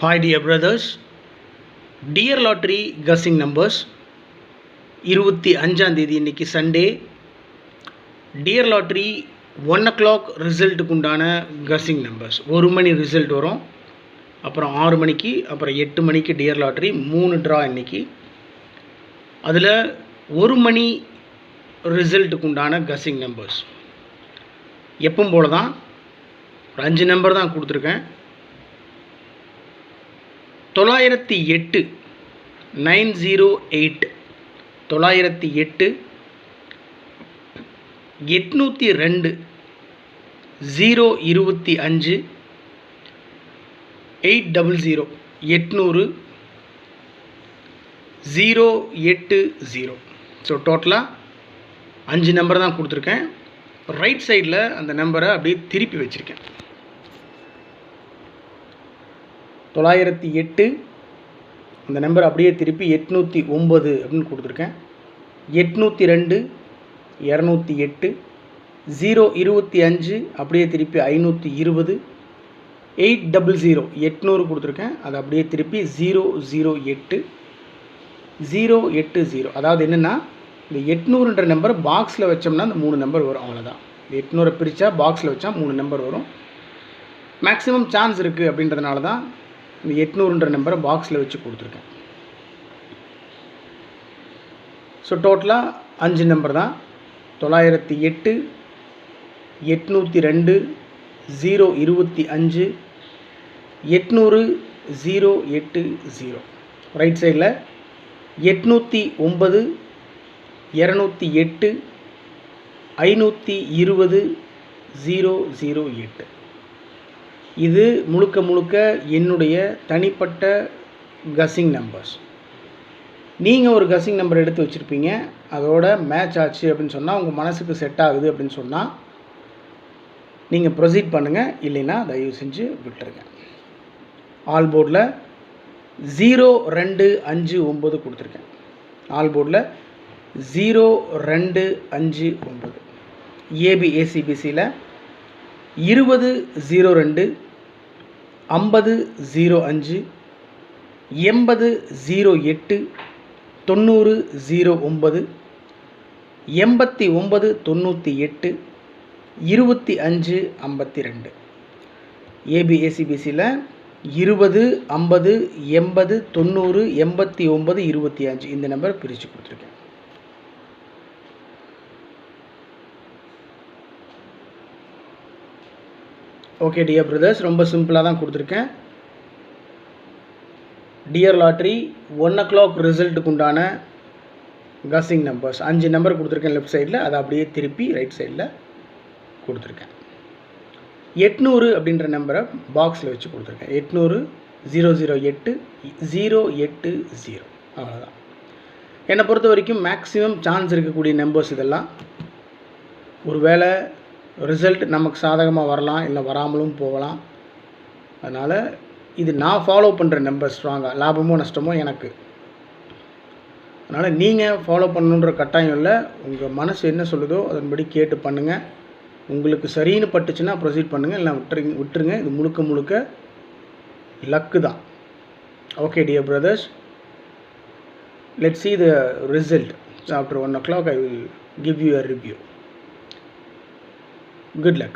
Hi dear brothers, dear lottery guessing numbers 25ஆம் தேதி இன்னைக்கு Sunday. Dear lottery 1 o'clock ரிசல்ட்டுக்கு உண்டான guessing numbers. 1 மணி result வரும், அப்புறம் 6 மணிக்கு, அப்புறம் 8 மணிக்கு டியர் லாட்ரி 3 ட்ரா இன்னைக்கு. அதில் 1 மணி ரிசல்ட்டுக்கு உண்டான கஸ்ஸிங் நம்பர்ஸ் எப்பவும் போல தான். ஒரு 5 நம்பர் தான் கொடுத்துருக்கேன். 908 908 908 802 025 800 800 080. ஸோ டோட்டலாக 5 நம்பர் தான் கொடுத்துருக்கேன். ரைட் சைடில் அந்த நம்பரை அப்படியே திருப்பி வச்சுருக்கேன். 908 அந்த நம்பர் அப்படியே திருப்பி 809 அப்படின்னு கொடுத்துருக்கேன். 802 208 025 அப்படியே திருப்பி 520 800 800 கொடுத்துருக்கேன். அது அப்படியே திருப்பி 008 080. அதாவது என்னென்னா, இந்த 800ன்ற நம்பர் பாக்ஸில் வச்சோம்னா அந்த 3 நம்பர் வரும், அவ்வளோதான். 800 பிரித்தா பாக்ஸில் வச்சா 3 நம்பர் வரும். மேக்ஸிமம் சான்ஸ் இருக்குது அப்படின்றதுனால தான் இந்த 800ன்ற நம்பரை பாக்ஸில் வச்சு கொடுத்துருக்கேன். ஸோ டோட்டலாக 5 நம்பர் தான். 908 802 025 800 080. ரைட் சைடில் 809 208 520 008. இது முழுக்க என்னுடைய தனிப்பட்ட கஸ்ஸிங் நம்பர்ஸ். நீங்கள் ஒரு கஸ்ஸிங் நம்பர் எடுத்து வச்சுருப்பீங்க, அதோட மேட்ச் ஆச்சு அப்படின்னு சொன்னால், உங்கள் மனசுக்கு செட் ஆகுது அப்படின்னு சொன்னால் நீங்கள் ப்ரொசீட் பண்ணுங்கள். இல்லைன்னா தயவு செஞ்சு விட்டுருங்க. ஆல் போர்டில் 0259 கொடுத்துருக்கேன். ஆல் போர்டில் 0259. ஏபிஏசிபிசியில் 2002 5005 8008 9009 8998 2552. ஏபிஏசிபிசியில் 20 50 80 90 89 25 இந்த நம்பரை பிரித்து கொடுத்துருக்கேன். ஓகே டியர் பிரதர்ஸ், ரொம்ப சிம்பிளாக தான் கொடுத்துருக்கேன். டியர் லாட்ரி 1 o'clock ரிசல்ட்டுக்கு உண்டான கஸ்ஸிங் நம்பர்ஸ் 5 நம்பர் கொடுத்துருக்கேன் லெஃப்ட் சைடில். அதை அப்படியே திருப்பி ரைட் சைடில் கொடுத்துருக்கேன். 800 அப்படின்ற நம்பரை பாக்ஸில் வச்சு கொடுத்துருக்கேன். 800 008 080. அவ்வளோதான். என்னை பொறுத்த வரைக்கும் மேக்ஸிமம் சான்ஸ் இருக்கக்கூடிய நம்பர்ஸ் இதெல்லாம். ஒருவேளை ரிசல்ட் நமக்கு சாதகமாக வரலாம், இல்லை வராமலும் போகலாம். அதனால் இது நான் ஃபாலோ பண்ணுற நம்பர் ஸ்ட்ராங்காக, லாபமோ நஷ்டமோ எனக்கு. அதனால் நீங்கள் ஃபாலோ பண்ணணுன்ற கட்டாயம் இல்லை. உங்கள் மனசு என்ன சொல்லுதோ அதன்படி கேட்டு பண்ணுங்கள். உங்களுக்கு சரின்னு பட்டுச்சுன்னா ப்ரொசீட் பண்ணுங்கள், இல்லை விட்டுருங்க. இது முழுக்க லக்கு தான். Okay dear brothers, let's see the result. After 1 o'clock I will give you a review. Good luck.